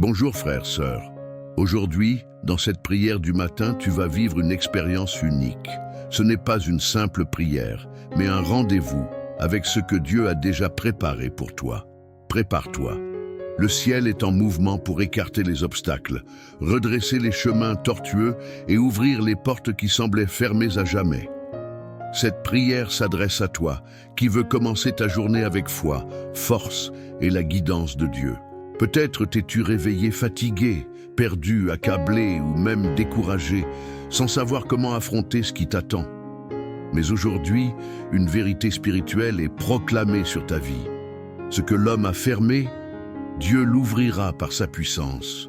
Bonjour frères, sœurs. Aujourd'hui, dans cette prière du matin, tu vas vivre une expérience unique. Ce n'est pas une simple prière, mais un rendez-vous avec ce que Dieu a déjà préparé pour toi. Prépare-toi. Le ciel est en mouvement pour écarter les obstacles, redresser les chemins tortueux et ouvrir les portes qui semblaient fermées à jamais. Cette prière s'adresse à toi, qui veux commencer ta journée avec foi, force et la guidance de Dieu. Peut-être t'es-tu réveillé fatigué, perdu, accablé ou même découragé, sans savoir comment affronter ce qui t'attend. Mais aujourd'hui, une vérité spirituelle est proclamée sur ta vie. Ce que l'homme a fermé, Dieu l'ouvrira par sa puissance.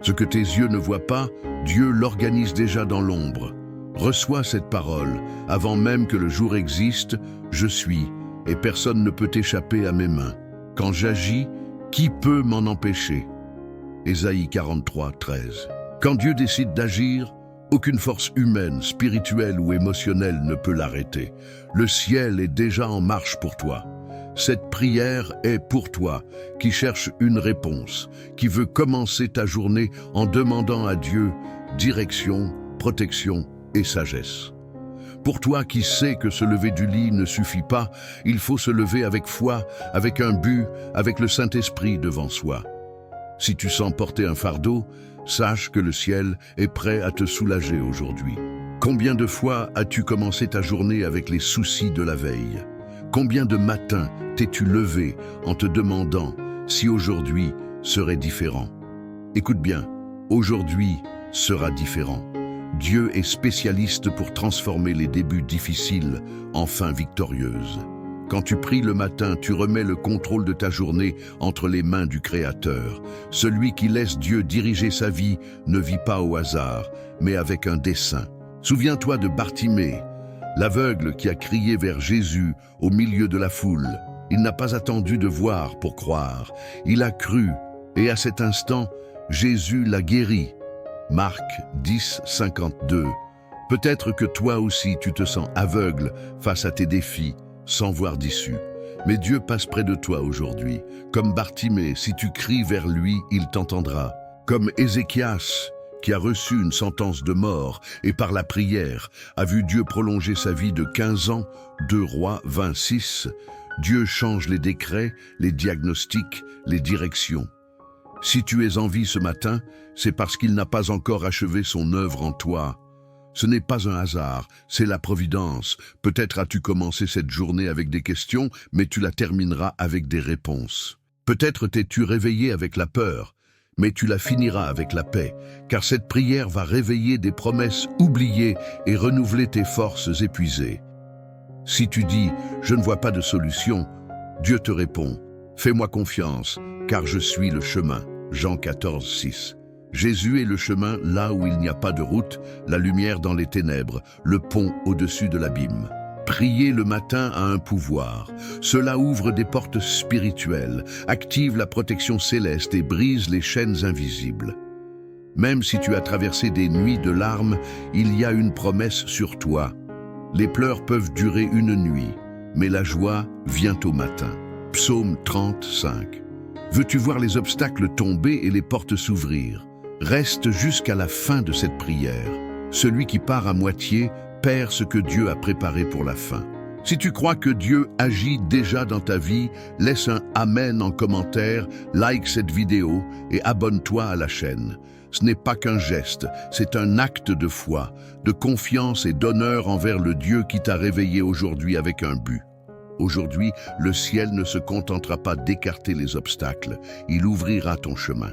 Ce que tes yeux ne voient pas, Dieu l'organise déjà dans l'ombre. Reçois cette parole, avant même que le jour existe, je suis, et personne ne peut échapper à mes mains. Quand j'agis, qui peut m'en empêcher? Ésaïe 43, 13. Quand Dieu décide d'agir, aucune force humaine, spirituelle ou émotionnelle ne peut l'arrêter. Le ciel est déjà en marche pour toi. Cette prière est pour toi, qui cherche une réponse, qui veut commencer ta journée en demandant à Dieu direction, protection et sagesse. Pour toi qui sais que se lever du lit ne suffit pas, il faut se lever avec foi, avec un but, avec le Saint-Esprit devant soi. Si tu sens porter un fardeau, sache que le ciel est prêt à te soulager aujourd'hui. Combien de fois as-tu commencé ta journée avec les soucis de la veille? Combien de matins t'es-tu levé en te demandant si aujourd'hui serait différent? Écoute bien, aujourd'hui sera différent. Dieu est spécialiste pour transformer les débuts difficiles en fins victorieuses. Quand tu pries le matin, tu remets le contrôle de ta journée entre les mains du Créateur. Celui qui laisse Dieu diriger sa vie ne vit pas au hasard, mais avec un dessein. Souviens-toi de Bartimée, l'aveugle qui a crié vers Jésus au milieu de la foule. Il n'a pas attendu de voir pour croire. Il a cru, et à cet instant, Jésus l'a guéri. Marc 10, 52. Peut-être que toi aussi tu te sens aveugle face à tes défis, sans voir d'issue. Mais Dieu passe près de toi aujourd'hui. Comme Bartimée, si tu cries vers lui, il t'entendra. Comme Ézéchias, qui a reçu une sentence de mort et par la prière a vu Dieu prolonger sa vie de 15 ans, 2 Rois 26, Dieu change les décrets, les diagnostics, les directions. Si tu es en vie ce matin, c'est parce qu'il n'a pas encore achevé son œuvre en toi. Ce n'est pas un hasard, c'est la providence. Peut-être as-tu commencé cette journée avec des questions, mais tu la termineras avec des réponses. Peut-être t'es-tu réveillé avec la peur, mais tu la finiras avec la paix, car cette prière va réveiller des promesses oubliées et renouveler tes forces épuisées. Si tu dis « Je ne vois pas de solution », Dieu te répond « Fais-moi confiance, car je suis le chemin ». Jean 14, 6. Jésus est le chemin là où il n'y a pas de route, la lumière dans les ténèbres, le pont au-dessus de l'abîme. Prier le matin a un pouvoir. Cela ouvre des portes spirituelles, active la protection céleste et brise les chaînes invisibles. Même si tu as traversé des nuits de larmes, il y a une promesse sur toi. Les pleurs peuvent durer une nuit, mais la joie vient au matin. Psaume 35. Veux-tu voir les obstacles tomber et les portes s'ouvrir? Reste jusqu'à la fin de cette prière. Celui qui part à moitié perd ce que Dieu a préparé pour la fin. Si tu crois que Dieu agit déjà dans ta vie, laisse un Amen en commentaire, like cette vidéo et abonne-toi à la chaîne. Ce n'est pas qu'un geste, c'est un acte de foi, de confiance et d'honneur envers le Dieu qui t'a réveillé aujourd'hui avec un but. Aujourd'hui, le ciel ne se contentera pas d'écarter les obstacles, il ouvrira ton chemin.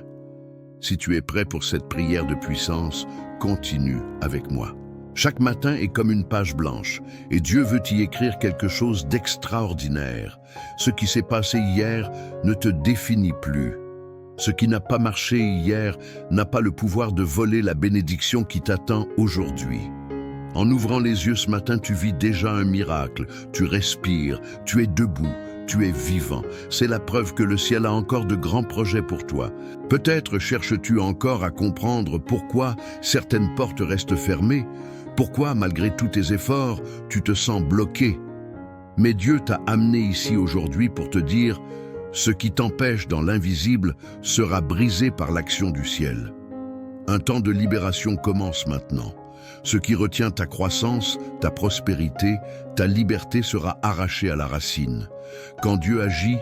Si tu es prêt pour cette prière de puissance, continue avec moi. Chaque matin est comme une page blanche, et Dieu veut y écrire quelque chose d'extraordinaire. Ce qui s'est passé hier ne te définit plus. Ce qui n'a pas marché hier n'a pas le pouvoir de voler la bénédiction qui t'attend aujourd'hui. En ouvrant les yeux ce matin, tu vis déjà un miracle. Tu respires, tu es debout, tu es vivant. C'est la preuve que le ciel a encore de grands projets pour toi. Peut-être cherches-tu encore à comprendre pourquoi certaines portes restent fermées, pourquoi, malgré tous tes efforts, tu te sens bloqué. Mais Dieu t'a amené ici aujourd'hui pour te dire « Ce qui t'empêche dans l'invisible sera brisé par l'action du ciel. Un temps de libération commence maintenant. Ce qui retient ta croissance, ta prospérité, ta liberté sera arraché à la racine. Quand Dieu agit,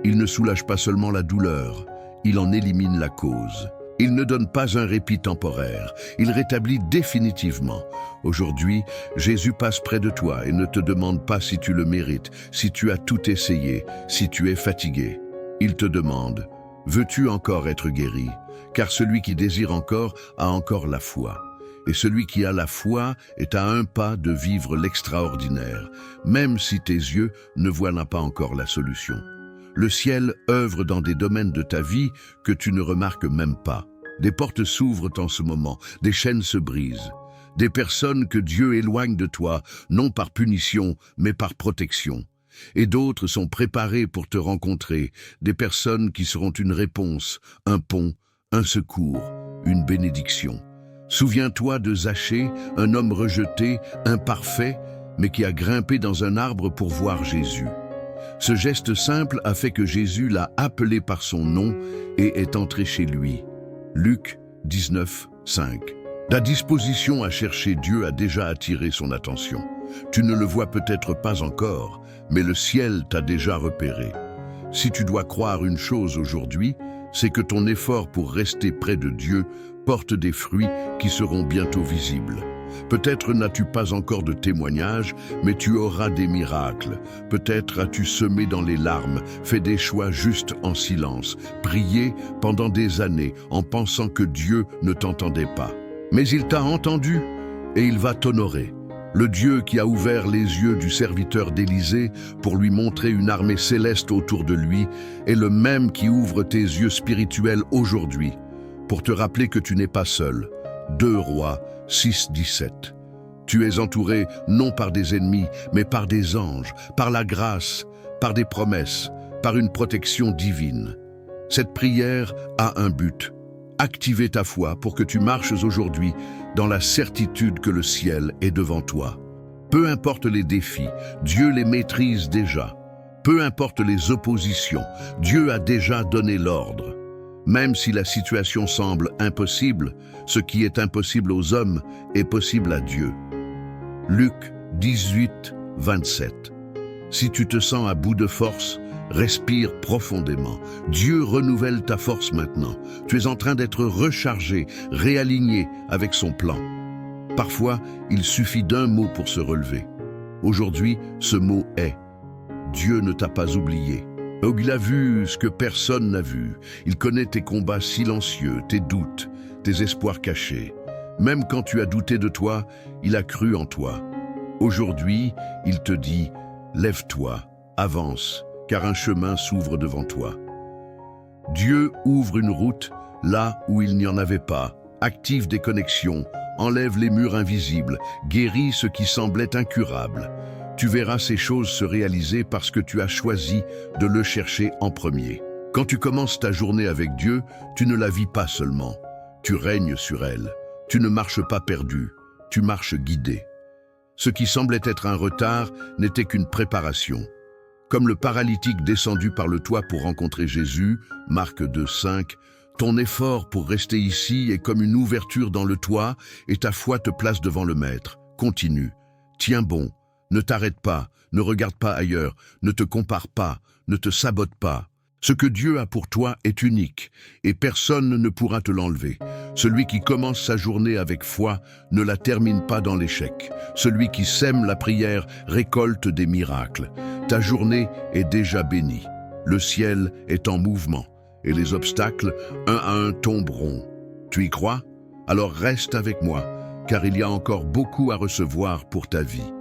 il ne soulage pas seulement la douleur, il en élimine la cause. Il ne donne pas un répit temporaire, il rétablit définitivement. Aujourd'hui, Jésus passe près de toi et ne te demande pas si tu le mérites, si tu as tout essayé, si tu es fatigué. Il te demande, veux-tu encore être guéri? Car celui qui désire encore a encore la foi. Et celui qui a la foi est à un pas de vivre l'extraordinaire, même si tes yeux ne voient pas encore la solution. Le ciel œuvre dans des domaines de ta vie que tu ne remarques même pas. Des portes s'ouvrent en ce moment, des chaînes se brisent. Des personnes que Dieu éloigne de toi, non par punition, mais par protection. Et d'autres sont préparées pour te rencontrer, des personnes qui seront une réponse, un pont, un secours, une bénédiction. Souviens-toi de Zachée, un homme rejeté, imparfait, mais qui a grimpé dans un arbre pour voir Jésus. Ce geste simple a fait que Jésus l'a appelé par son nom et est entré chez lui. Luc 19, 5. Ta disposition à chercher Dieu a déjà attiré son attention. Tu ne le vois peut-être pas encore, mais le ciel t'a déjà repéré. Si tu dois croire une chose aujourd'hui, c'est que ton effort pour rester près de Dieu porte des fruits qui seront bientôt visibles. Peut-être n'as-tu pas encore de témoignages, mais tu auras des miracles. Peut-être as-tu semé dans les larmes, fait des choix justes en silence, prié pendant des années en pensant que Dieu ne t'entendait pas. Mais il t'a entendu et il va t'honorer. Le Dieu qui a ouvert les yeux du serviteur d'Élisée pour lui montrer une armée céleste autour de lui est le même qui ouvre tes yeux spirituels aujourd'hui pour te rappeler que tu n'es pas seul. 2 Rois 6, 17. Tu es entouré non par des ennemis, mais par des anges, par la grâce, par des promesses, par une protection divine. Cette prière a un but. Activer ta foi pour que tu marches aujourd'hui dans la certitude que le ciel est devant toi. Peu importe les défis, Dieu les maîtrise déjà. Peu importe les oppositions, Dieu a déjà donné l'ordre. Même si la situation semble impossible, ce qui est impossible aux hommes est possible à Dieu. Luc 18, 27. Si tu te sens à bout de force, respire profondément. Dieu renouvelle ta force maintenant. Tu es en train d'être rechargé, réaligné avec son plan. Parfois, il suffit d'un mot pour se relever. Aujourd'hui, ce mot est « Dieu ne t'a pas oublié ». Il a vu ce que personne n'a vu. Il connaît tes combats silencieux, tes doutes, tes espoirs cachés. Même quand tu as douté de toi, il a cru en toi. Aujourd'hui, il te dit « Lève-toi, avance ». Car un chemin s'ouvre devant toi. Dieu ouvre une route là où il n'y en avait pas, active des connexions, enlève les murs invisibles, guérit ce qui semblait incurable. Tu verras ces choses se réaliser parce que tu as choisi de le chercher en premier. Quand tu commences ta journée avec Dieu, tu ne la vis pas seulement, tu règnes sur elle. Tu ne marches pas perdu, tu marches guidé. Ce qui semblait être un retard n'était qu'une préparation. Comme le paralytique descendu par le toit pour rencontrer Jésus, Marc 2, 5, ton effort pour rester ici est comme une ouverture dans le toit et ta foi te place devant le Maître. Continue, tiens bon, ne t'arrête pas, ne regarde pas ailleurs, ne te compare pas, ne te sabote pas. Ce que Dieu a pour toi est unique et personne ne pourra te l'enlever. Celui qui commence sa journée avec foi ne la termine pas dans l'échec. Celui qui sème la prière récolte des miracles. Ta journée est déjà bénie. Le ciel est en mouvement et les obstacles, un à un, tomberont. Tu y crois? Alors reste avec moi, car il y a encore beaucoup à recevoir pour ta vie.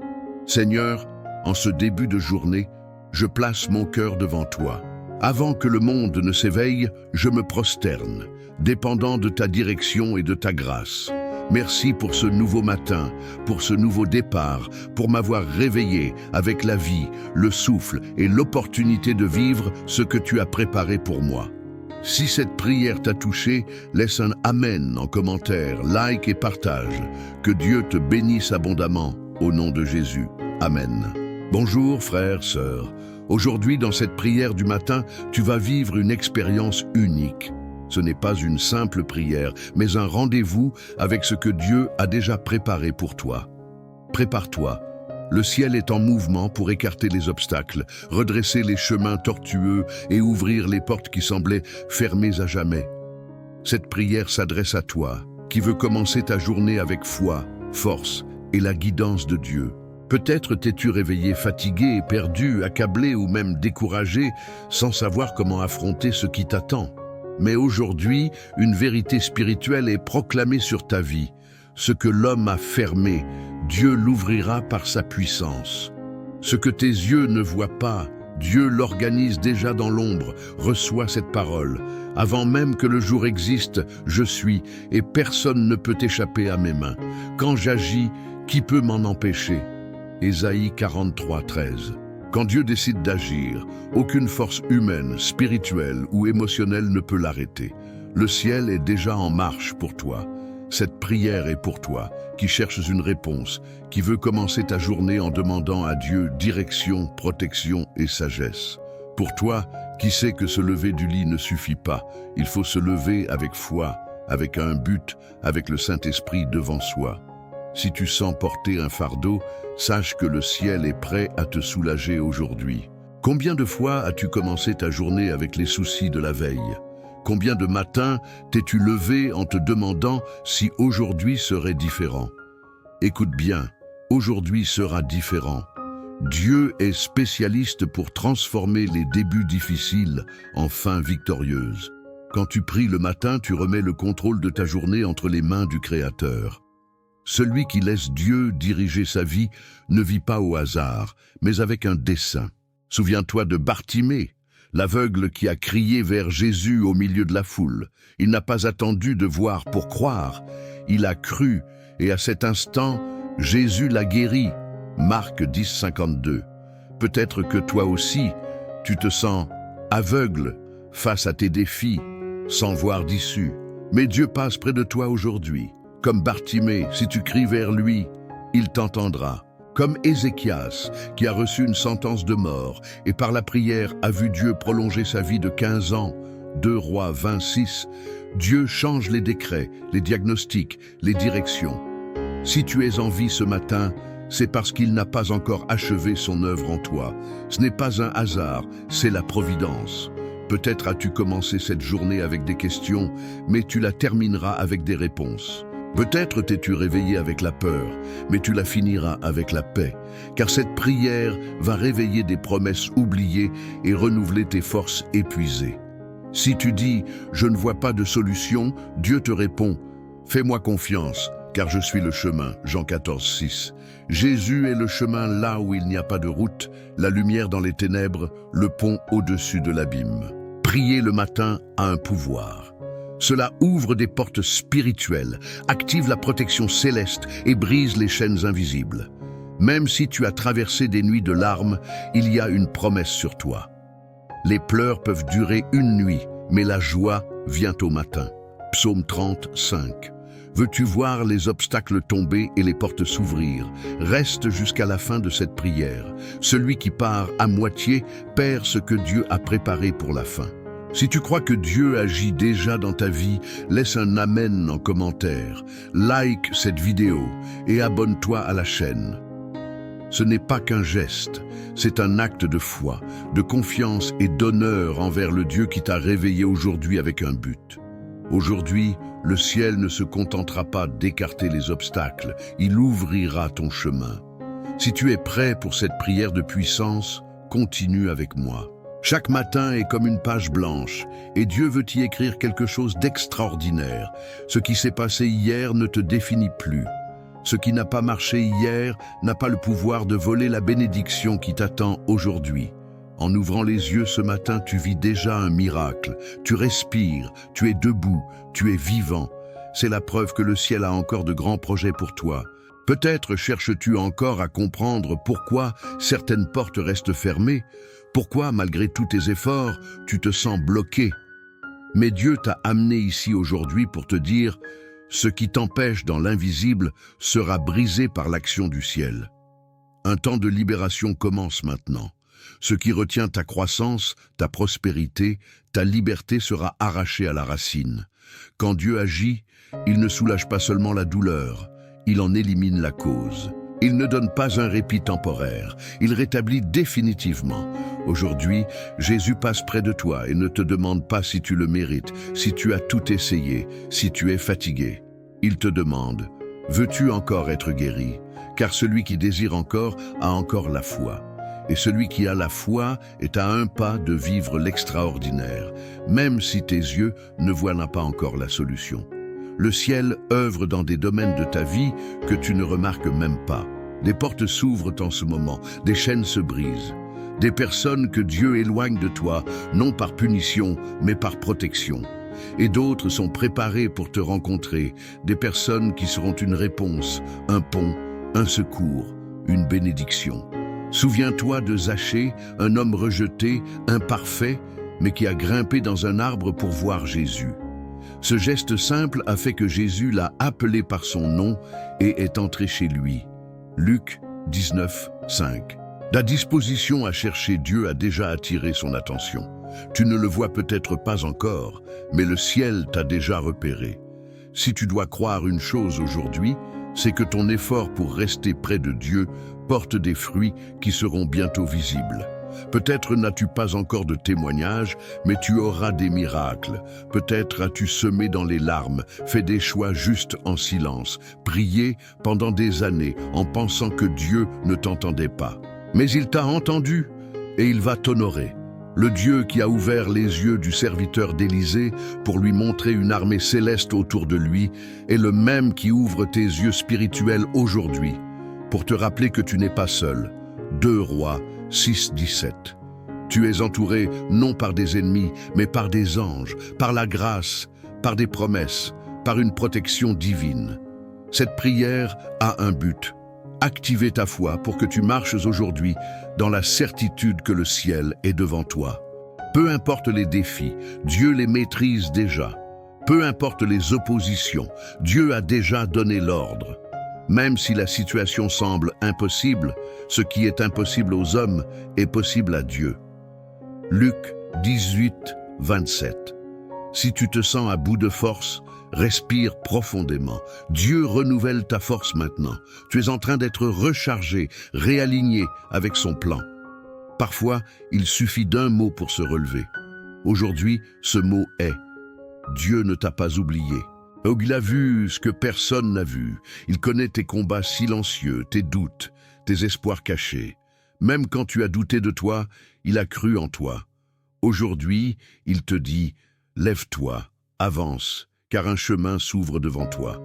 Seigneur, en ce début de journée, je place mon cœur devant toi. Avant que le monde ne s'éveille, je me prosterne, dépendant de ta direction et de ta grâce. Merci pour ce nouveau matin, pour ce nouveau départ, pour m'avoir réveillé avec la vie, le souffle et l'opportunité de vivre ce que tu as préparé pour moi. Si cette prière t'a touché, laisse un Amen en commentaire, like et partage. Que Dieu te bénisse abondamment, au nom de Jésus. Amen. Bonjour frères, sœurs. Aujourd'hui, dans cette prière du matin, tu vas vivre une expérience unique. Ce n'est pas une simple prière, mais un rendez-vous avec ce que Dieu a déjà préparé pour toi. Prépare-toi. Le ciel est en mouvement pour écarter les obstacles, redresser les chemins tortueux et ouvrir les portes qui semblaient fermées à jamais. Cette prière s'adresse à toi, qui veux commencer ta journée avec foi, force et la guidance de Dieu. Peut-être t'es-tu réveillé fatigué, perdu, accablé ou même découragé, sans savoir comment affronter ce qui t'attend. Mais aujourd'hui, une vérité spirituelle est proclamée sur ta vie. Ce que l'homme a fermé, Dieu l'ouvrira par sa puissance. Ce que tes yeux ne voient pas, Dieu l'organise déjà dans l'ombre. Reçois cette parole. Avant même que le jour existe, je suis, et personne ne peut échapper à mes mains. Quand j'agis, qui peut m'en empêcher? Ésaïe 43, 13. Quand Dieu décide d'agir, aucune force humaine, spirituelle ou émotionnelle ne peut l'arrêter. Le ciel est déjà en marche pour toi. Cette prière est pour toi, qui cherches une réponse, qui veut commencer ta journée en demandant à Dieu direction, protection et sagesse. Pour toi, qui sais que se lever du lit ne suffit pas, il faut se lever avec foi, avec un but, avec le Saint-Esprit devant soi. Si tu sens porter un fardeau, sache que le ciel est prêt à te soulager aujourd'hui. Combien de fois as-tu commencé ta journée avec les soucis de la veille? Combien de matins t'es-tu levé en te demandant si aujourd'hui serait différent? Écoute bien, aujourd'hui sera différent. Dieu est spécialiste pour transformer les débuts difficiles en fins victorieuses. Quand tu pries le matin, tu remets le contrôle de ta journée entre les mains du Créateur. Celui qui laisse Dieu diriger sa vie ne vit pas au hasard, mais avec un dessein. Souviens-toi de Bartimée, l'aveugle qui a crié vers Jésus au milieu de la foule. Il n'a pas attendu de voir pour croire. Il a cru, et à cet instant, Jésus l'a guéri. Marc 10, 52. Peut-être que toi aussi, tu te sens aveugle face à tes défis, sans voir d'issue. Mais Dieu passe près de toi aujourd'hui. Comme Bartimée, si tu cries vers lui, il t'entendra. Comme Ézéchias, qui a reçu une sentence de mort et par la prière a vu Dieu prolonger sa vie de 15 ans, 2 Rois 26, Dieu change les décrets, les diagnostics, les directions. Si tu es en vie ce matin, c'est parce qu'il n'a pas encore achevé son œuvre en toi. Ce n'est pas un hasard, c'est la providence. Peut-être as-tu commencé cette journée avec des questions, mais tu la termineras avec des réponses. Peut-être t'es-tu réveillé avec la peur, mais tu la finiras avec la paix, car cette prière va réveiller des promesses oubliées et renouveler tes forces épuisées. Si tu dis « Je ne vois pas de solution », Dieu te répond « Fais-moi confiance, car je suis le chemin » Jean 14, 6. Jésus est le chemin là où il n'y a pas de route, la lumière dans les ténèbres, le pont au-dessus de l'abîme. Prier le matin a un pouvoir. Cela ouvre des portes spirituelles, active la protection céleste et brise les chaînes invisibles. Même si tu as traversé des nuits de larmes, il y a une promesse sur toi. Les pleurs peuvent durer une nuit, mais la joie vient au matin. Psaume 30, 5. Veux-tu voir les obstacles tomber et les portes s'ouvrir? Reste jusqu'à la fin de cette prière. Celui qui part à moitié perd ce que Dieu a préparé pour la fin. Si tu crois que Dieu agit déjà dans ta vie, laisse un amen en commentaire, like cette vidéo et abonne-toi à la chaîne. Ce n'est pas qu'un geste, c'est un acte de foi, de confiance et d'honneur envers le Dieu qui t'a réveillé aujourd'hui avec un but. Aujourd'hui, le ciel ne se contentera pas d'écarter les obstacles, il ouvrira ton chemin. Si tu es prêt pour cette prière de puissance, continue avec moi. Chaque matin est comme une page blanche, et Dieu veut y écrire quelque chose d'extraordinaire. Ce qui s'est passé hier ne te définit plus. Ce qui n'a pas marché hier n'a pas le pouvoir de voler la bénédiction qui t'attend aujourd'hui. En ouvrant les yeux ce matin, tu vis déjà un miracle. Tu respires, tu es debout, tu es vivant. C'est la preuve que le ciel a encore de grands projets pour toi. Peut-être cherches-tu encore à comprendre pourquoi certaines portes restent fermées, pourquoi, malgré tous tes efforts, tu te sens bloqué. Mais Dieu t'a amené ici aujourd'hui pour te dire « Ce qui t'empêche dans l'invisible sera brisé par l'action du ciel ». Un temps de libération commence maintenant. Ce qui retient ta croissance, ta prospérité, ta liberté sera arraché à la racine. Quand Dieu agit, il ne soulage pas seulement la douleur, il en élimine la cause. Il ne donne pas un répit temporaire, il rétablit définitivement. Aujourd'hui, Jésus passe près de toi et ne te demande pas si tu le mérites, si tu as tout essayé, si tu es fatigué. Il te demande, veux-tu encore être guéri? Car celui qui désire encore a encore la foi. Et celui qui a la foi est à un pas de vivre l'extraordinaire, même si tes yeux ne voient pas encore la solution. Le ciel œuvre dans des domaines de ta vie que tu ne remarques même pas. Des portes s'ouvrent en ce moment, des chaînes se brisent. Des personnes que Dieu éloigne de toi, non par punition, mais par protection. Et d'autres sont préparées pour te rencontrer, des personnes qui seront une réponse, un pont, un secours, une bénédiction. Souviens-toi de Zachée, un homme rejeté, imparfait, mais qui a grimpé dans un arbre pour voir Jésus. Ce geste simple a fait que Jésus l'a appelé par son nom et est entré chez lui. Luc 19, 5. Ta disposition à chercher Dieu a déjà attiré son attention. Tu ne le vois peut-être pas encore, mais le ciel t'a déjà repéré. Si tu dois croire une chose aujourd'hui, c'est que ton effort pour rester près de Dieu porte des fruits qui seront bientôt visibles. Peut-être n'as-tu pas encore de témoignages, mais tu auras des miracles. Peut-être as-tu semé dans les larmes, fait des choix justes en silence, prié pendant des années en pensant que Dieu ne t'entendait pas. Mais il t'a entendu et il va t'honorer. Le Dieu qui a ouvert les yeux du serviteur d'Élisée pour lui montrer une armée céleste autour de lui est le même qui ouvre tes yeux spirituels aujourd'hui pour te rappeler que tu n'es pas seul. 2 Rois 6, 17. Tu es entouré non par des ennemis, mais par des anges, par la grâce, par des promesses, par une protection divine. Cette prière a un but. Activer ta foi pour que tu marches aujourd'hui dans la certitude que le ciel est devant toi. Peu importe les défis, Dieu les maîtrise déjà. Peu importe les oppositions, Dieu a déjà donné l'ordre. Même si la situation semble impossible, ce qui est impossible aux hommes est possible à Dieu. Luc 18, 27. Si tu te sens à bout de force, respire profondément. Dieu renouvelle ta force maintenant. Tu es en train d'être rechargé, réaligné avec son plan. Parfois, il suffit d'un mot pour se relever. Aujourd'hui, ce mot est « Dieu ne t'a pas oublié ». Il a vu ce que personne n'a vu. Il connaît tes combats silencieux, tes doutes, tes espoirs cachés. Même quand tu as douté de toi, il a cru en toi. Aujourd'hui, il te dit « Lève-toi, avance ». Car un chemin s'ouvre devant toi.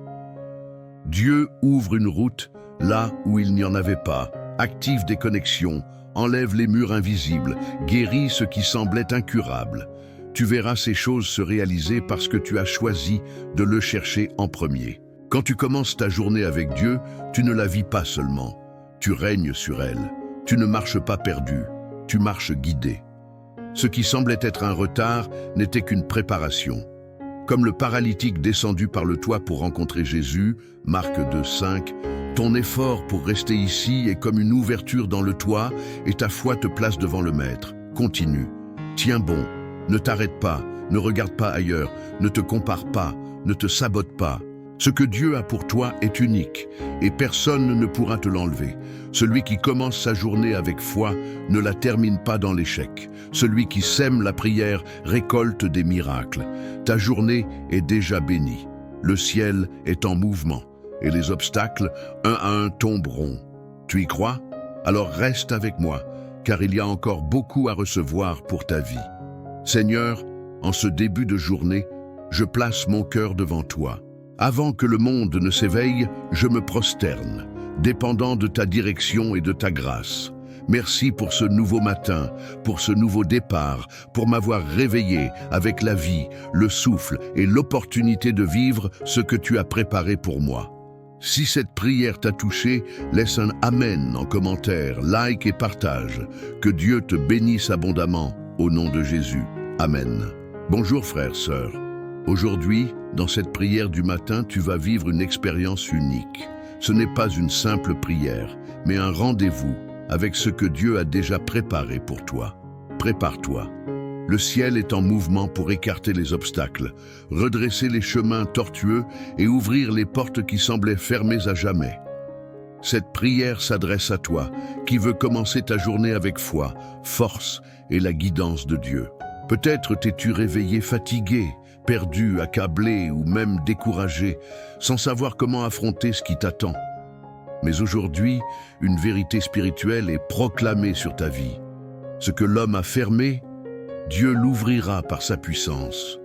Dieu ouvre une route là où il n'y en avait pas, active des connexions, enlève les murs invisibles, guérit ce qui semblait incurable. Tu verras ces choses se réaliser parce que tu as choisi de le chercher en premier. Quand tu commences ta journée avec Dieu, tu ne la vis pas seulement, tu règnes sur elle. Tu ne marches pas perdu, tu marches guidé. Ce qui semblait être un retard n'était qu'une préparation. Comme le paralytique descendu par le toit pour rencontrer Jésus, Marc 2, 5, ton effort pour rester ici est comme une ouverture dans le toit et ta foi te place devant le Maître. Continue, tiens bon, ne t'arrête pas, ne regarde pas ailleurs, ne te compare pas, ne te sabote pas. Ce que Dieu a pour toi est unique et personne ne pourra te l'enlever. Celui qui commence sa journée avec foi ne la termine pas dans l'échec. Celui qui sème la prière récolte des miracles. Ta journée est déjà bénie. Le ciel est en mouvement et les obstacles, un à un, tomberont. Tu y crois? Alors reste avec moi, car il y a encore beaucoup à recevoir pour ta vie. Seigneur, en ce début de journée, je place mon cœur devant toi. Avant que le monde ne s'éveille, je me prosterne, dépendant de ta direction et de ta grâce. Merci pour ce nouveau matin, pour ce nouveau départ, pour m'avoir réveillé avec la vie, le souffle et l'opportunité de vivre ce que tu as préparé pour moi. Si cette prière t'a touché, laisse un Amen en commentaire, like et partage. Que Dieu te bénisse abondamment, au nom de Jésus. Amen. Bonjour frères, sœurs. Aujourd'hui, dans cette prière du matin, tu vas vivre une expérience unique. Ce n'est pas une simple prière, mais un rendez-vous avec ce que Dieu a déjà préparé pour toi. Prépare-toi. Le ciel est en mouvement pour écarter les obstacles, redresser les chemins tortueux et ouvrir les portes qui semblaient fermées à jamais. Cette prière s'adresse à toi, qui veux commencer ta journée avec foi, force et la guidance de Dieu. Peut-être t'es-tu réveillé fatigué, perdu, accablé ou même découragé, sans savoir comment affronter ce qui t'attend. Mais aujourd'hui, une vérité spirituelle est proclamée sur ta vie. Ce que l'homme a fermé, Dieu l'ouvrira par sa puissance.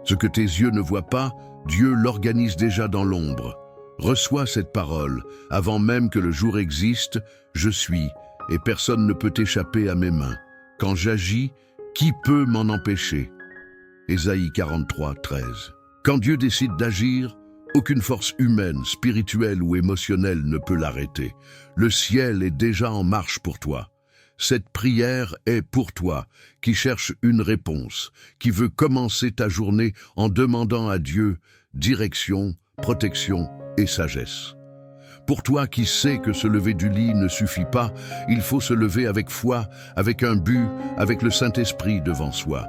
Ce que tes yeux ne voient pas, Dieu l'organise déjà dans l'ombre. Reçois cette parole, avant même que le jour existe, je suis, et personne ne peut échapper à mes mains. Quand j'agis, qui peut m'en empêcher? Ésaïe 43, 13. Quand Dieu décide d'agir, aucune force humaine, spirituelle ou émotionnelle ne peut l'arrêter. Le ciel est déjà en marche pour toi. Cette prière est pour toi, qui cherche une réponse, qui veut commencer ta journée en demandant à Dieu direction, protection et sagesse. Pour toi qui sais que se lever du lit ne suffit pas, il faut se lever avec foi, avec un but, avec le Saint-Esprit devant soi.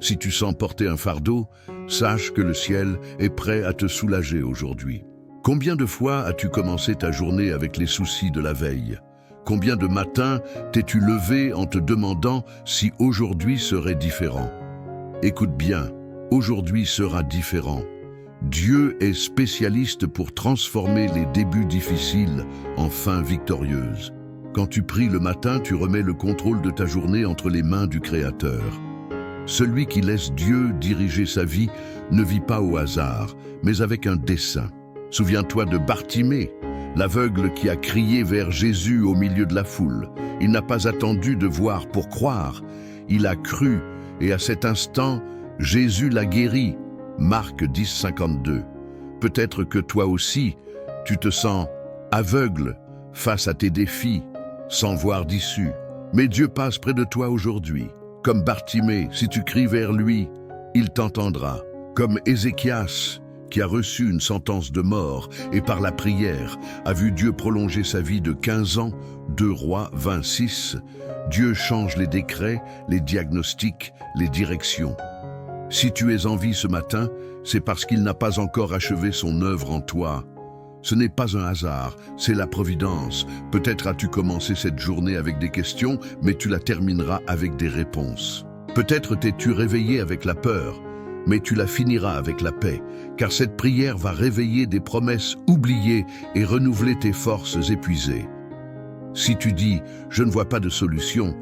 Si tu sens porter un fardeau, sache que le ciel est prêt à te soulager aujourd'hui. Combien de fois as-tu commencé ta journée avec les soucis de la veille? Combien de matins t'es-tu levé en te demandant si aujourd'hui serait différent? Écoute bien, aujourd'hui sera différent. Dieu est spécialiste pour transformer les débuts difficiles en fins victorieuses. Quand tu pries le matin, tu remets le contrôle de ta journée entre les mains du Créateur. Celui qui laisse Dieu diriger sa vie ne vit pas au hasard, mais avec un dessein. Souviens-toi de Bartimée, l'aveugle qui a crié vers Jésus au milieu de la foule. Il n'a pas attendu de voir pour croire. Il a cru, et à cet instant, Jésus l'a guéri. Marc 10, 52. Peut-être que toi aussi, tu te sens aveugle face à tes défis, sans voir d'issue. Mais Dieu passe près de toi aujourd'hui. Comme Bartimée, si tu cries vers lui, il t'entendra. Comme Ézéchias, qui a reçu une sentence de mort et par la prière a vu Dieu prolonger sa vie de 15 ans, 2 Rois 26, Dieu change les décrets, les diagnostics, les directions. Si tu es en vie ce matin, c'est parce qu'il n'a pas encore achevé son œuvre en toi. Ce n'est pas un hasard, c'est la providence. Peut-être as-tu commencé cette journée avec des questions, mais tu la termineras avec des réponses. Peut-être t'es-tu réveillé avec la peur, mais tu la finiras avec la paix, car cette prière va réveiller des promesses oubliées et renouveler tes forces épuisées. Si tu dis « je ne vois pas de solution »,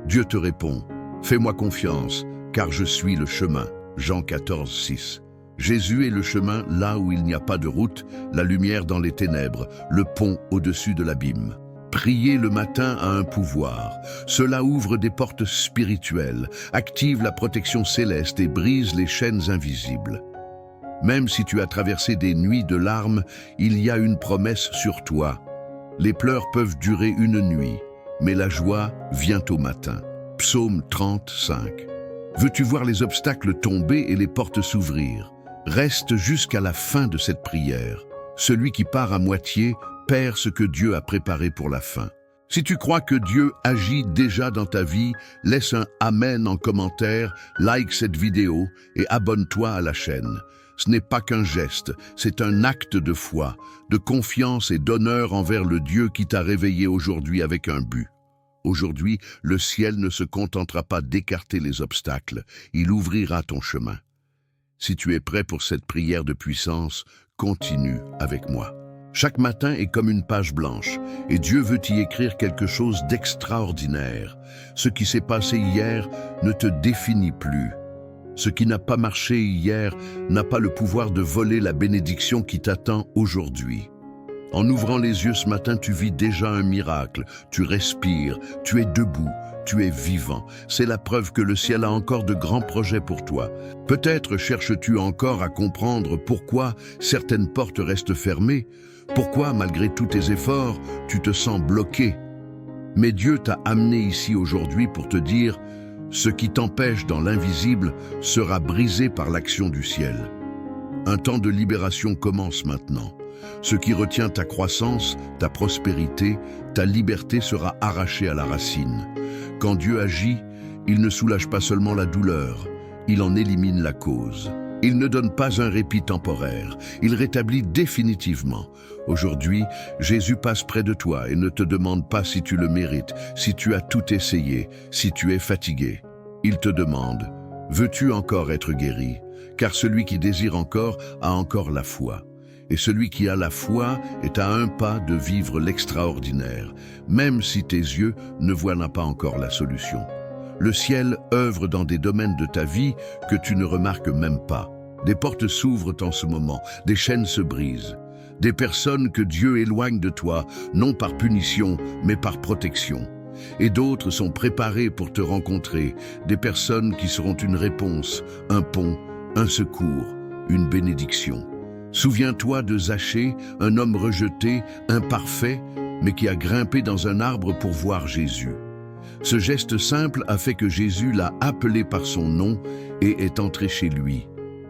Dieu te répond « fais-moi confiance, car je suis le chemin ». Jean 14, 6. Jésus est le chemin là où il n'y a pas de route, la lumière dans les ténèbres, le pont au-dessus de l'abîme. Prier le matin a un pouvoir. Cela ouvre des portes spirituelles, active la protection céleste et brise les chaînes invisibles. Même si tu as traversé des nuits de larmes, il y a une promesse sur toi. Les pleurs peuvent durer une nuit, mais la joie vient au matin. Psaume 35. Veux-tu voir les obstacles tomber et les portes s'ouvrir? Reste jusqu'à la fin de cette prière. Celui qui part à moitié perd ce que Dieu a préparé pour la fin. Si tu crois que Dieu agit déjà dans ta vie, laisse un Amen en commentaire, like cette vidéo et abonne-toi à la chaîne. Ce n'est pas qu'un geste, c'est un acte de foi, de confiance et d'honneur envers le Dieu qui t'a réveillé aujourd'hui avec un but. Aujourd'hui, le ciel ne se contentera pas d'écarter les obstacles, il ouvrira ton chemin. Si tu es prêt pour cette prière de puissance, continue avec moi. Chaque matin est comme une page blanche, et Dieu veut y écrire quelque chose d'extraordinaire. Ce qui s'est passé hier ne te définit plus. Ce qui n'a pas marché hier n'a pas le pouvoir de voler la bénédiction qui t'attend aujourd'hui. En ouvrant les yeux ce matin, tu vis déjà un miracle. Tu respires, tu es debout, tu es vivant. C'est la preuve que le ciel a encore de grands projets pour toi. Peut-être cherches-tu encore à comprendre pourquoi certaines portes restent fermées, pourquoi, malgré tous tes efforts, tu te sens bloqué. Mais Dieu t'a amené ici aujourd'hui pour te dire « Ce qui t'empêche dans l'invisible sera brisé par l'action du ciel ». Un temps de libération commence maintenant. Ce qui retient ta croissance, ta prospérité, ta liberté sera arraché à la racine. Quand Dieu agit, il ne soulage pas seulement la douleur, il en élimine la cause. Il ne donne pas un répit temporaire, il rétablit définitivement. Aujourd'hui, Jésus passe près de toi et ne te demande pas si tu le mérites, si tu as tout essayé, si tu es fatigué. Il te demande, veux-tu encore être guéri? Car celui qui désire encore a encore la foi. Et celui qui a la foi est à un pas de vivre l'extraordinaire, même si tes yeux ne voient pas encore la solution. Le ciel œuvre dans des domaines de ta vie que tu ne remarques même pas. Des portes s'ouvrent en ce moment, des chaînes se brisent. Des personnes que Dieu éloigne de toi, non par punition, mais par protection. Et d'autres sont préparées pour te rencontrer, des personnes qui seront une réponse, un pont, un secours, une bénédiction. Souviens-toi de Zachée, un homme rejeté, imparfait, mais qui a grimpé dans un arbre pour voir Jésus. Ce geste simple a fait que Jésus l'a appelé par son nom et est entré chez lui.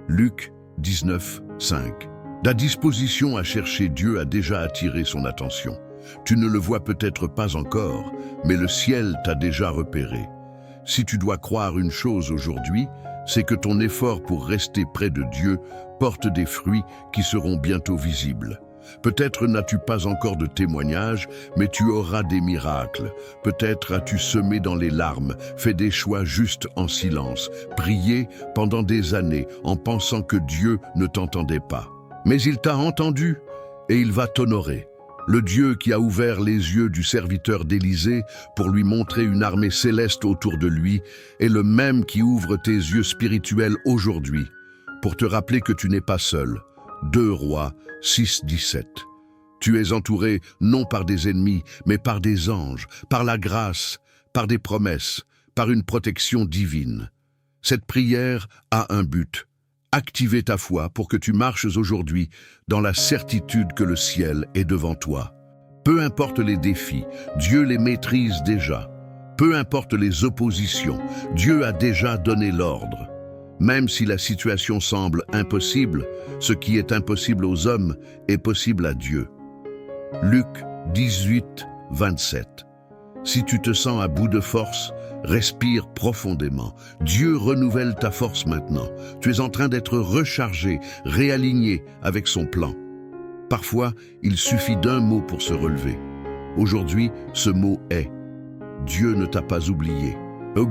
Luc 19, 5. Ta disposition à chercher Dieu a déjà attiré son attention. Tu ne le vois peut-être pas encore, mais le ciel t'a déjà repéré. Si tu dois croire une chose aujourd'hui, c'est que ton effort pour rester près de Dieu porte des fruits qui seront bientôt visibles. Peut-être n'as-tu pas encore de témoignages, mais tu auras des miracles. Peut-être as-tu semé dans les larmes, fait des choix justes en silence, prié pendant des années en pensant que Dieu ne t'entendait pas. Mais il t'a entendu et il va t'honorer. Le Dieu qui a ouvert les yeux du serviteur d'Élysée pour lui montrer une armée céleste autour de lui est le même qui ouvre tes yeux spirituels aujourd'hui pour te rappeler que tu n'es pas seul. 2 Rois 6, 17. Tu es entouré non par des ennemis, mais par des anges, par la grâce, par des promesses, par une protection divine. Cette prière a un but. Activer ta foi pour que tu marches aujourd'hui dans la certitude que le ciel est devant toi. Peu importe les défis, Dieu les maîtrise déjà. Peu importe les oppositions, Dieu a déjà donné l'ordre. Même si la situation semble impossible, ce qui est impossible aux hommes est possible à Dieu. Luc 18, 27. Si tu te sens à bout de force, respire profondément. Dieu renouvelle ta force maintenant. Tu es en train d'être rechargé, réaligné avec son plan. Parfois, il suffit d'un mot pour se relever. Aujourd'hui, ce mot est « Dieu ne t'a pas oublié ».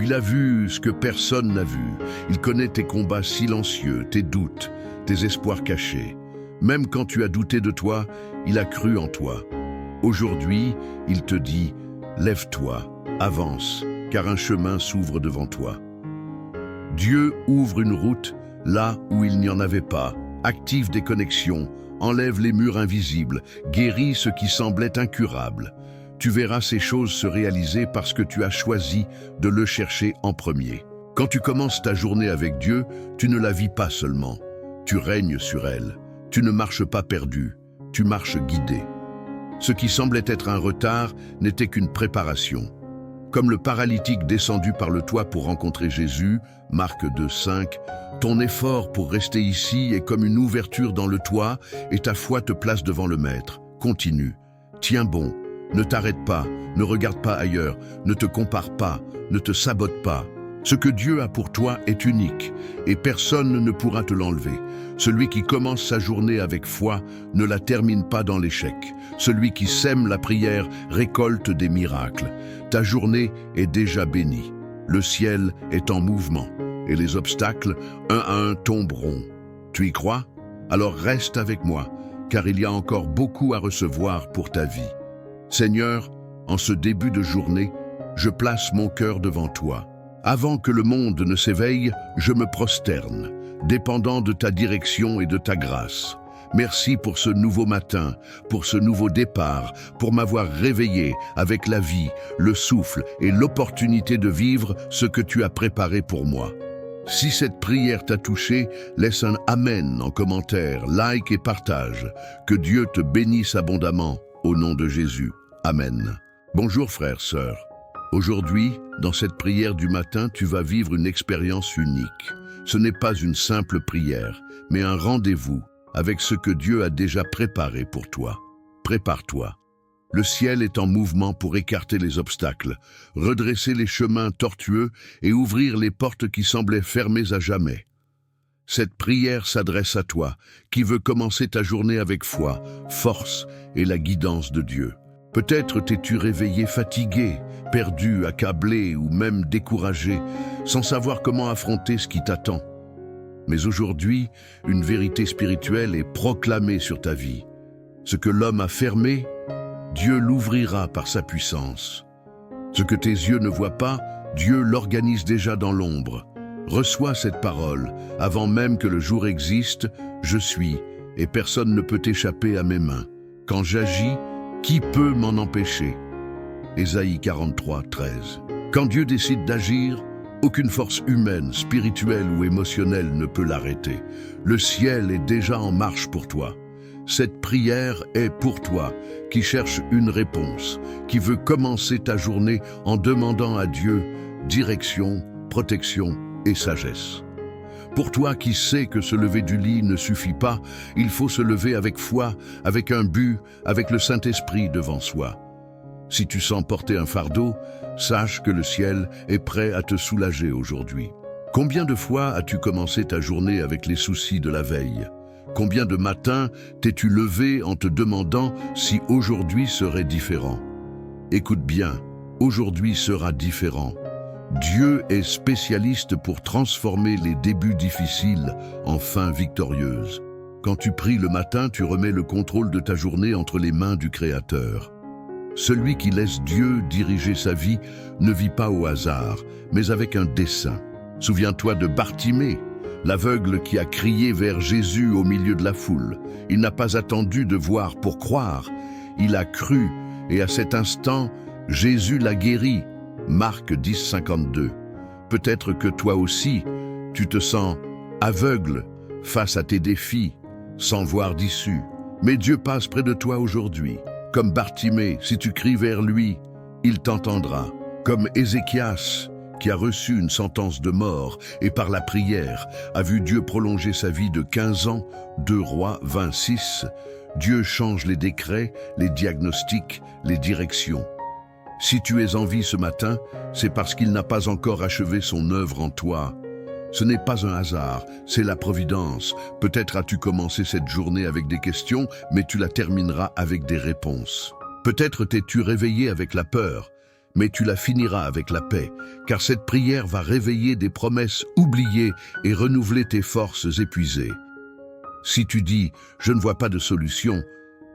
Il a vu ce que personne n'a vu. Il connaît tes combats silencieux, tes doutes, tes espoirs cachés. Même quand tu as douté de toi, il a cru en toi. Aujourd'hui, il te dit « Lève-toi, avance ». Car un chemin s'ouvre devant toi. Dieu ouvre une route là où il n'y en avait pas, active des connexions, enlève les murs invisibles, guérit ce qui semblait incurable. Tu verras ces choses se réaliser parce que tu as choisi de le chercher en premier. Quand tu commences ta journée avec Dieu, tu ne la vis pas seulement, tu règnes sur elle. Tu ne marches pas perdu, tu marches guidé. Ce qui semblait être un retard n'était qu'une préparation. Comme le paralytique descendu par le toit pour rencontrer Jésus, Marc 2, 5, ton effort pour rester ici est comme une ouverture dans le toit et ta foi te place devant le Maître. Continue, tiens bon, ne t'arrête pas, ne regarde pas ailleurs, ne te compare pas, ne te sabote pas. Ce que Dieu a pour toi est unique et personne ne pourra te l'enlever. Celui qui commence sa journée avec foi ne la termine pas dans l'échec. Celui qui sème la prière récolte des miracles. Ta journée est déjà bénie. Le ciel est en mouvement et les obstacles, un à un, tomberont. Tu y crois? Alors reste avec moi, car il y a encore beaucoup à recevoir pour ta vie. Seigneur, en ce début de journée, je place mon cœur devant toi. Avant que le monde ne s'éveille, je me prosterne, dépendant de ta direction et de ta grâce. Merci pour ce nouveau matin, pour ce nouveau départ, pour m'avoir réveillé avec la vie, le souffle et l'opportunité de vivre ce que tu as préparé pour moi. Si cette prière t'a touché, laisse un Amen en commentaire, like et partage. Que Dieu te bénisse abondamment, au nom de Jésus. Amen. Bonjour frères, sœurs. Aujourd'hui, dans cette prière du matin, tu vas vivre une expérience unique. Ce n'est pas une simple prière, mais un rendez-vous avec ce que Dieu a déjà préparé pour toi. Prépare-toi. Le ciel est en mouvement pour écarter les obstacles, redresser les chemins tortueux et ouvrir les portes qui semblaient fermées à jamais. Cette prière s'adresse à toi, qui veux commencer ta journée avec foi, force et la guidance de Dieu. Peut-être t'es-tu réveillé fatigué, perdu, accablé ou même découragé, sans savoir comment affronter ce qui t'attend. Mais aujourd'hui, une vérité spirituelle est proclamée sur ta vie. Ce que l'homme a fermé, Dieu l'ouvrira par sa puissance. Ce que tes yeux ne voient pas, Dieu l'organise déjà dans l'ombre. Reçois cette parole, avant même que le jour existe, je suis, et personne ne peut échapper à mes mains. Quand j'agis, qui peut m'en empêcher? Ésaïe 43, 13. Quand Dieu décide d'agir, aucune force humaine, spirituelle ou émotionnelle ne peut l'arrêter. Le ciel est déjà en marche pour toi. Cette prière est pour toi, qui cherche une réponse, qui veut commencer ta journée en demandant à Dieu direction, protection et sagesse. Pour toi qui sais que se lever du lit ne suffit pas, il faut se lever avec foi, avec un but, avec le Saint-Esprit devant soi. Si tu sens porter un fardeau, sache que le ciel est prêt à te soulager aujourd'hui. Combien de fois as-tu commencé ta journée avec les soucis de la veille? Combien de matins t'es-tu levé en te demandant si aujourd'hui serait différent? Écoute bien, aujourd'hui sera différent. Dieu est spécialiste pour transformer les débuts difficiles en fins victorieuses. Quand tu pries le matin, tu remets le contrôle de ta journée entre les mains du Créateur. Celui qui laisse Dieu diriger sa vie ne vit pas au hasard, mais avec un dessein. Souviens-toi de Bartimée, l'aveugle qui a crié vers Jésus au milieu de la foule. Il n'a pas attendu de voir pour croire. Il a cru, et à cet instant, Jésus l'a guéri. Marc 10, 52. Peut-être que toi aussi, tu te sens aveugle face à tes défis, sans voir d'issue. Mais Dieu passe près de toi aujourd'hui. Comme Bartimée, si tu cries vers lui, il t'entendra. Comme Ézéchias, qui a reçu une sentence de mort et par la prière a vu Dieu prolonger sa vie de 15 ans, 2 Rois 26, Dieu change les décrets, les diagnostics, les directions. Si tu es en vie ce matin, c'est parce qu'il n'a pas encore achevé son œuvre en toi. Ce n'est pas un hasard, c'est la providence. Peut-être as-tu commencé cette journée avec des questions, mais tu la termineras avec des réponses. Peut-être t'es-tu réveillé avec la peur, mais tu la finiras avec la paix, car cette prière va réveiller des promesses oubliées et renouveler tes forces épuisées. Si tu dis « je ne vois pas de solution »,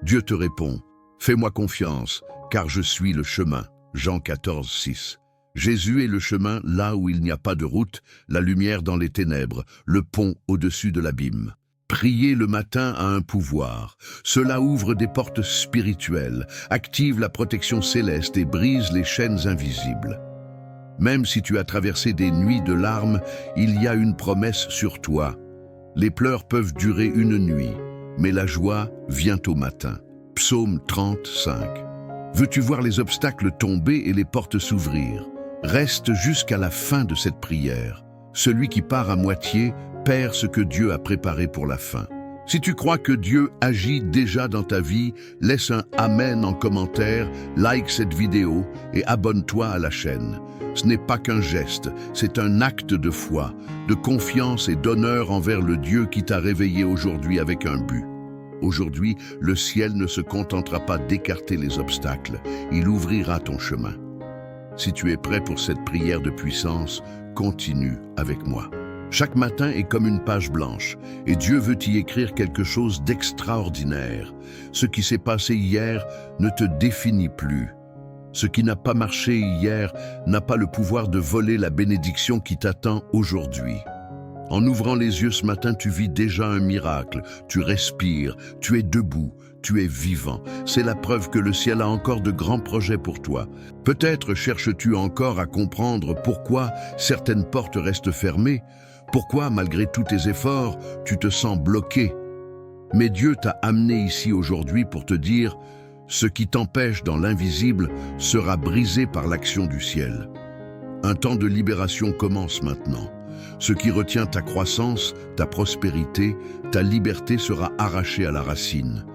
Dieu te répond « fais-moi confiance, car je suis le chemin ». Jean 14, 6. Jésus est le chemin là où il n'y a pas de route, la lumière dans les ténèbres, le pont au-dessus de l'abîme. Prier le matin a un pouvoir. Cela ouvre des portes spirituelles, active la protection céleste et brise les chaînes invisibles. Même si tu as traversé des nuits de larmes, il y a une promesse sur toi. Les pleurs peuvent durer une nuit, mais la joie vient au matin. Psaume 35. Veux-tu voir les obstacles tomber et les portes s'ouvrir? Reste jusqu'à la fin de cette prière. Celui qui part à moitié perd ce que Dieu a préparé pour la fin. Si tu crois que Dieu agit déjà dans ta vie, laisse un Amen en commentaire, like cette vidéo et abonne-toi à la chaîne. Ce n'est pas qu'un geste, c'est un acte de foi, de confiance et d'honneur envers le Dieu qui t'a réveillé aujourd'hui avec un but. Aujourd'hui, le ciel ne se contentera pas d'écarter les obstacles, il ouvrira ton chemin. Si tu es prêt pour cette prière de puissance, continue avec moi. Chaque matin est comme une page blanche, et Dieu veut y écrire quelque chose d'extraordinaire. Ce qui s'est passé hier ne te définit plus. Ce qui n'a pas marché hier n'a pas le pouvoir de voler la bénédiction qui t'attend aujourd'hui. En ouvrant les yeux ce matin, tu vis déjà un miracle. Tu respires, tu es debout, tu es vivant. C'est la preuve que le ciel a encore de grands projets pour toi. Peut-être cherches-tu encore à comprendre pourquoi certaines portes restent fermées, pourquoi, malgré tous tes efforts, tu te sens bloqué. Mais Dieu t'a amené ici aujourd'hui pour te dire « Ce qui t'empêche dans l'invisible sera brisé par l'action du ciel ». Un temps de libération commence maintenant. Ce qui retient ta croissance, ta prospérité, ta liberté sera arraché à la racine.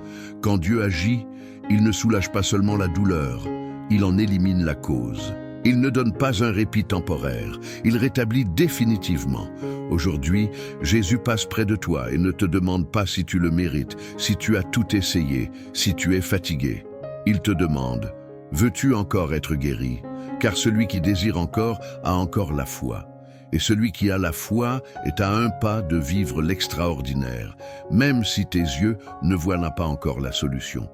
Quand Dieu agit, il ne soulage pas seulement la douleur, il en élimine la cause. Il ne donne pas un répit temporaire, il rétablit définitivement. Aujourd'hui, Jésus passe près de toi et ne te demande pas si tu le mérites, si tu as tout essayé, si tu es fatigué. Il te demande, veux-tu encore être guéri? Car celui qui désire encore a encore la foi. Et celui qui a la foi est à un pas de vivre l'extraordinaire, même si tes yeux ne voient pas encore la solution.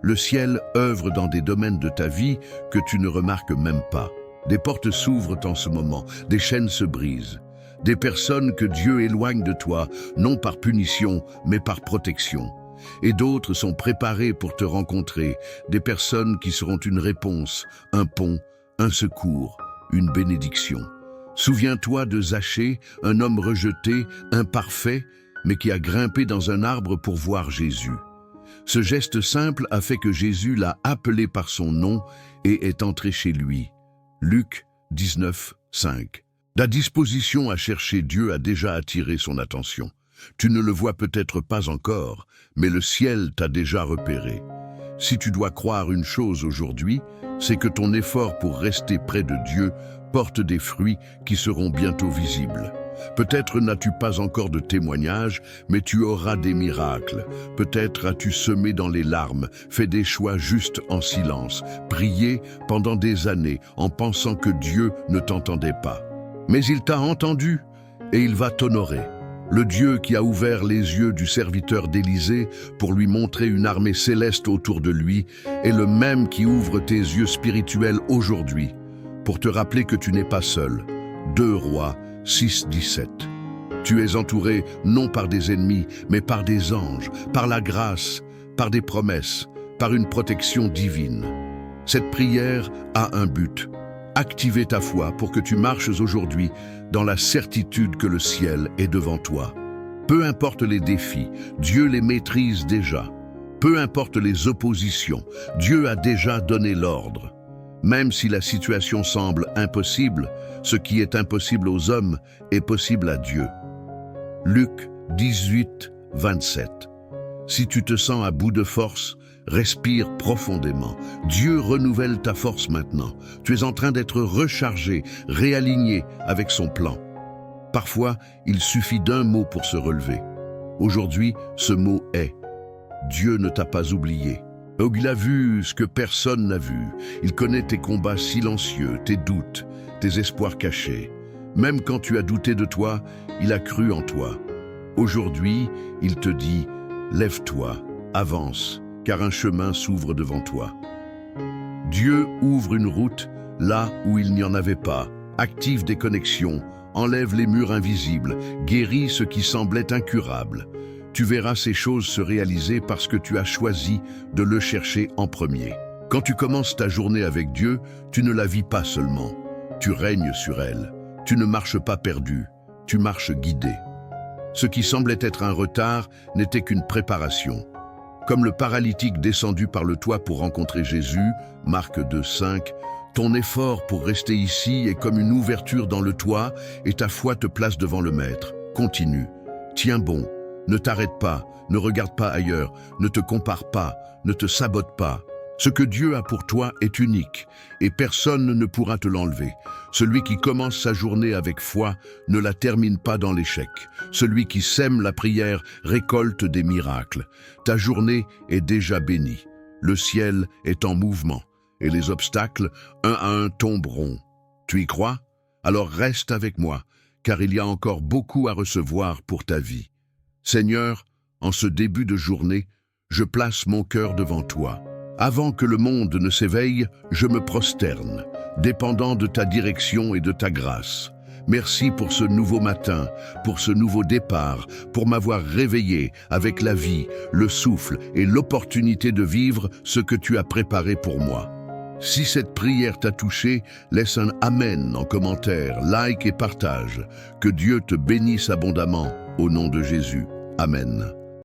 Le ciel œuvre dans des domaines de ta vie que tu ne remarques même pas. Des portes s'ouvrent en ce moment, des chaînes se brisent. Des personnes que Dieu éloigne de toi, non par punition, mais par protection. Et d'autres sont préparées pour te rencontrer, des personnes qui seront une réponse, un pont, un secours, une bénédiction. Souviens-toi de Zachée, un homme rejeté, imparfait, mais qui a grimpé dans un arbre pour voir Jésus. Ce geste simple a fait que Jésus l'a appelé par son nom et est entré chez lui. Luc 19, 5. Ta disposition à chercher Dieu a déjà attiré son attention. Tu ne le vois peut-être pas encore, mais le ciel t'a déjà repéré. Si tu dois croire une chose aujourd'hui, c'est que ton effort pour rester près de Dieu porte des fruits qui seront bientôt visibles. Peut-être n'as-tu pas encore de témoignages, mais tu auras des miracles. Peut-être as-tu semé dans les larmes, fait des choix justes en silence, prié pendant des années en pensant que Dieu ne t'entendait pas. Mais il t'a entendu et il va t'honorer. Le Dieu qui a ouvert les yeux du serviteur d'Élisée pour lui montrer une armée céleste autour de lui est le même qui ouvre tes yeux spirituels aujourd'hui pour te rappeler que tu n'es pas seul. 2 Rois 6, 17. Tu es entouré non par des ennemis, mais par des anges, par la grâce, par des promesses, par une protection divine. Cette prière a un but. Activer ta foi pour que tu marches aujourd'hui dans la certitude que le ciel est devant toi. Peu importe les défis, Dieu les maîtrise déjà. Peu importe les oppositions, Dieu a déjà donné l'ordre. Même si la situation semble impossible, ce qui est impossible aux hommes est possible à Dieu. Luc 18, 27. Si tu te sens à bout de force, respire profondément. Dieu renouvelle ta force maintenant. Tu es en train d'être rechargé, réaligné avec son plan. Parfois, il suffit d'un mot pour se relever. Aujourd'hui, ce mot est « Dieu ne t'a pas oublié ». Il a vu ce que personne n'a vu. Il connaît tes combats silencieux, tes doutes, tes espoirs cachés. Même quand tu as douté de toi, il a cru en toi. Aujourd'hui, il te dit « Lève-toi, avance ». Car un chemin s'ouvre devant toi. Dieu ouvre une route là où il n'y en avait pas, active des connexions, enlève les murs invisibles, guérit ce qui semblait incurable. Tu verras ces choses se réaliser parce que tu as choisi de le chercher en premier. Quand tu commences ta journée avec Dieu, tu ne la vis pas seulement, tu règnes sur elle. Tu ne marches pas perdu, tu marches guidé. Ce qui semblait être un retard n'était qu'une préparation. Comme le paralytique descendu par le toit pour rencontrer Jésus, Marc 2, 5, ton effort pour rester ici est comme une ouverture dans le toit et ta foi te place devant le Maître. Continue, tiens bon, ne t'arrête pas, ne regarde pas ailleurs, ne te compare pas, ne te sabote pas. Ce que Dieu a pour toi est unique et personne ne pourra te l'enlever. Celui qui commence sa journée avec foi ne la termine pas dans l'échec. Celui qui sème la prière récolte des miracles. Ta journée est déjà bénie. Le ciel est en mouvement et les obstacles, un à un, tomberont. Tu y crois? Alors reste avec moi, car il y a encore beaucoup à recevoir pour ta vie. Seigneur, en ce début de journée, je place mon cœur devant toi. Avant que le monde ne s'éveille, je me prosterne, dépendant de ta direction et de ta grâce. Merci pour ce nouveau matin, pour ce nouveau départ, pour m'avoir réveillé avec la vie, le souffle et l'opportunité de vivre ce que tu as préparé pour moi. Si cette prière t'a touché, laisse un Amen en commentaire, like et partage. Que Dieu te bénisse abondamment, au nom de Jésus. Amen.